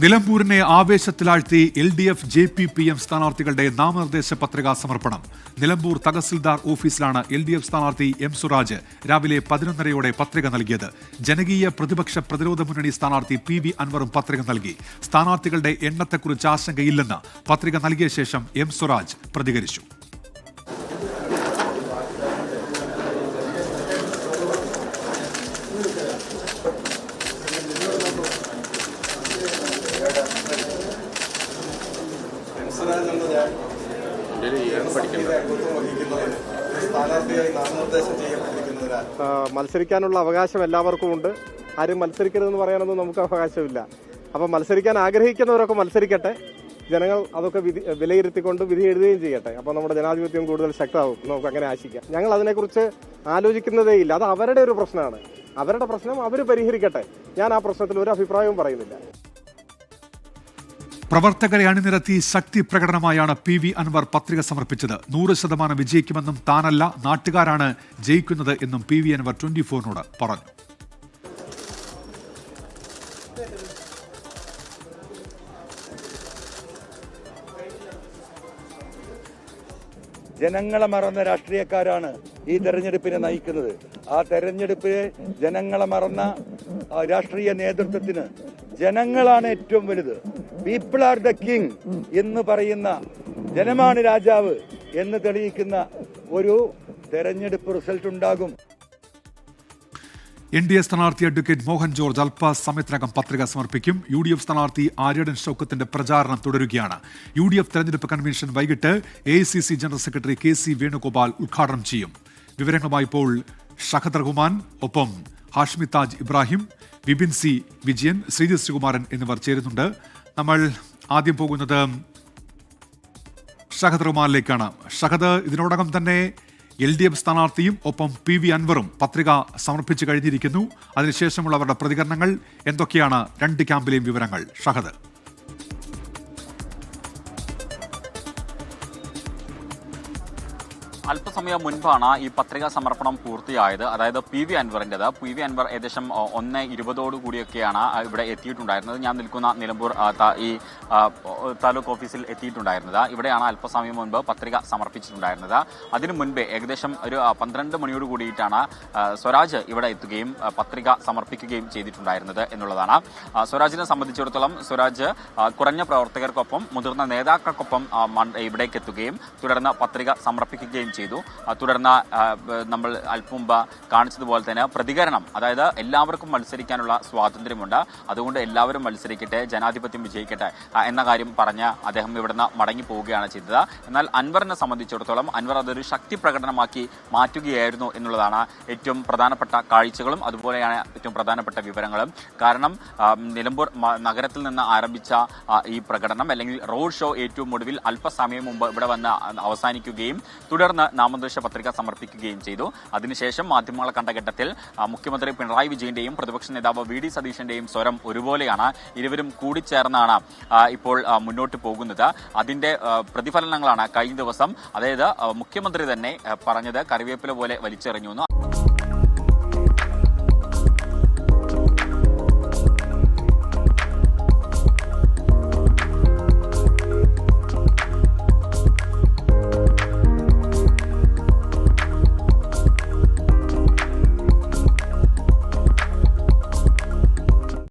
നിലമ്പൂരിനെ ആവേശത്തിലാഴ്ത്തി LDF JPPM സ്ഥാനാർത്ഥികളുടെ നാമനിർദ്ദേശ പത്രികാ സമർപ്പണം. നിലമ്പൂർ തഹസിൽദാർ ഓഫീസിലാണ് LDF സ്ഥാനാർത്ഥി M സുരാജ് രാവിലെ 11:30 പത്രിക നൽകിയത്. ജനകീയ പ്രതിപക്ഷ പ്രതിരോധ മുന്നണി സ്ഥാനാർത്ഥി PV അൻവറും പത്രിക നൽകി. സ്ഥാനാർത്ഥികളുടെ എണ്ണത്തെക്കുറിച്ച് ആശങ്കയില്ലെന്ന് പത്രിക നൽകിയ ശേഷം M സുരാജ് പ്രതികരിച്ചു. മത്സരിക്കാനുള്ള അവകാശം എല്ലാവർക്കും ഉണ്ട്. ആരും മത്സരിക്കരുതെന്ന് പറയാനൊന്നും നമുക്ക് അവകാശമില്ല. അപ്പം മത്സരിക്കാൻ ആഗ്രഹിക്കുന്നവരൊക്കെ മത്സരിക്കട്ടെ. ജനങ്ങൾ അതൊക്കെ വിലയിരുത്തിക്കൊണ്ട് വിധി എഴുതുകയും ചെയ്യട്ടെ. അപ്പോൾ നമ്മുടെ ജനാധിപത്യം കൂടുതൽ ശക്തമാവും. നമുക്ക് അങ്ങനെ ആശിക്കാം. ഞങ്ങൾ അതിനെക്കുറിച്ച് ആലോചിക്കുന്നതേയില്ല. അത് അവരുടെ ഒരു പ്രശ്നമാണ്. അവരുടെ പ്രശ്നം അവർ പരിഹരിക്കട്ടെ. ഞാൻ ആ പ്രശ്നത്തിൽ ഒരു അഭിപ്രായവും പറയുന്നില്ല. പ്രവർത്തകരെ അണിനിരത്തി ശക്തി പ്രകടനമായാണ് PV അൻവർ പത്രിക സമർപ്പിച്ചത്. 100% വിജയിക്കുമെന്നും താനല്ല നാട്ടുകാരാണ് ജയിക്കുന്നത് എന്നും PV അൻവർ 24നോട് പറഞ്ഞു. ജനങ്ങളെ മറന്ന രാഷ്ട്രീയക്കാരാണ് ഈ തെരഞ്ഞെടുപ്പിനെ നയിക്കുന്നത്. ആ തെരഞ്ഞെടുപ്പിലെ ജനങ്ങളെ മറന്ന രാഷ്ട്രീയ നേതൃത്വത്തിന് ജനങ്ങളാണ് ഏറ്റവും വലുത്. പീപ്പിൾ ആർ ദ കിങ് എന്ന് പറയുന്ന, ജനമാണ് രാജാവ് എന്ന് തെളിയിക്കുന്ന ഒരു തെരഞ്ഞെടുപ്പ് റിസൾട്ട് ഉണ്ടാകും. NDA സ്ഥാനാർത്ഥി അഡ്വക്കേറ്റ് മോഹൻ ജോർജ് അല്പസമയത്തിനകം പത്രിക സമർപ്പിക്കും. UDF സ്ഥാനാർത്ഥി ആര്യടൻ ഷൗക്കത്തിന്റെ പ്രചാരണം തുടരുകയാണ്. UDF തെരഞ്ഞെടുപ്പ് കൺവെൻഷൻ വൈകിട്ട് AICC general secretary KC Venugopal ഉദ്ഘാടനം ചെയ്യും. വിവരങ്ങളുമായി ഇപ്പോൾ ഷഹദ് റഹ്മാൻ, ഒപ്പം ഹാഷ്മി താജ് ഇബ്രാഹിം, വിപിൻ C വിജയൻ, ശ്രീജിത് ശ്രീകുമാരൻ എന്നിവർ ചേരുന്നുണ്ട്. നമ്മൾ ആദ്യം പോകുന്നത് ഷഹദ് റഹ്മാനിലേക്കാണ്. ഷഹദ്, ഇതിനോടകം തന്നെ LDF സ്ഥാനാർത്ഥിയും ഒപ്പം PV അൻവറും പത്രിക സമർപ്പിച്ചു കഴിഞ്ഞിരിക്കുന്നു. അതിനുശേഷമുള്ളവരുടെ പ്രതികരണങ്ങൾ എന്തൊക്കെയാണ്? രണ്ട് ക്യാമ്പിലെയും വിവരങ്ങൾ ഷഹദ്. അല്പസമയം മുൻപാണ് ഈ പത്രികാ സമർപ്പണം പൂർത്തിയായത്. അതായത് PV അൻവറിൻ്റെത്. PV അൻവർ ഏകദേശം 1:20 ഇവിടെ എത്തിയിട്ടുണ്ടായിരുന്നത്. ഞാൻ നിൽക്കുന്ന നിലമ്പൂർ ഈ താലൂക്ക് ഓഫീസിൽ എത്തിയിട്ടുണ്ടായിരുന്നത്. ഇവിടെയാണ് അല്പസമയം മുൻപ് പത്രിക സമർപ്പിച്ചിട്ടുണ്ടായിരുന്നത്. അതിനു മുൻപേ ഏകദേശം ഒരു 12 മണിയോട് കൂടിയിട്ടാണ് സ്വരാജ് ഇവിടെ എത്തുകയും പത്രിക സമർപ്പിക്കുകയും ചെയ്തിട്ടുണ്ടായിരുന്നത് എന്നുള്ളതാണ്. സ്വരാജിനെ സംബന്ധിച്ചിടത്തോളം സ്വരാജ് കുറഞ്ഞ പ്രവർത്തകർക്കൊപ്പം മുതിർന്ന നേതാക്കൾക്കൊപ്പം ഇവിടേക്ക് എത്തുകയും തുടർന്ന് പത്രിക സമർപ്പിക്കുകയും ചെയ്തു. തുടർന്ന് നമ്മൾ അല്പം മുമ്പ് കാണിച്ചതുപോലെ തന്നെ പ്രതികരണം, അതായത് എല്ലാവർക്കും മത്സരിക്കാനുള്ള സ്വാതന്ത്ര്യമുണ്ട്, അതുകൊണ്ട് എല്ലാവരും മത്സരിക്കട്ടെ, ജനാധിപത്യം വിജയിക്കട്ടെ എന്ന കാര്യം പറഞ്ഞ് അദ്ദേഹം ഇവിടുന്ന് മടങ്ങി പോവുകയാണ് ചെയ്തത്. എന്നാൽ അൻവറിനെ സംബന്ധിച്ചിടത്തോളം അൻവർ അതൊരു ശക്തി പ്രകടനമാക്കി മാറ്റുകയായിരുന്നു എന്നുള്ളതാണ് ഏറ്റവും പ്രധാനപ്പെട്ട കാഴ്ചകളും അതുപോലെയാണ് ഏറ്റവും പ്രധാനപ്പെട്ട വിവരങ്ങളും. കാരണം നിലമ്പൂർ നഗരത്തിൽ നിന്ന് ആരംഭിച്ച ഈ പ്രകടനം അല്ലെങ്കിൽ റോഡ് ഷോ ഏറ്റവും ഒടുവിൽ അല്പസമയം മുമ്പ് ഇവിടെ വന്ന് അവസാനിക്കുകയും തുടർന്ന് നാമനിർദ്ദേശ പത്രിക സമർപ്പിക്കുകയും ചെയ്തു. അതിനുശേഷം മാധ്യമങ്ങളെ കണ്ട ഘട്ടത്തിൽ മുഖ്യമന്ത്രി പിണറായി വിജയന്റെയും പ്രതിപക്ഷ നേതാവ് VD സതീശന്റെയും സ്വരം ഒരുപോലെയാണ്. ഇരുവരും കൂടിച്ചേർന്നാണ് ഇപ്പോൾ മുന്നോട്ട് പോകുന്നത്. അതിന്റെ പ്രതിഫലനങ്ങളാണ് കഴിഞ്ഞ ദിവസം, അതായത് മുഖ്യമന്ത്രി തന്നെ പറഞ്ഞത് കറിവേപ്പില പോലെ വലിച്ചെറിഞ്ഞു.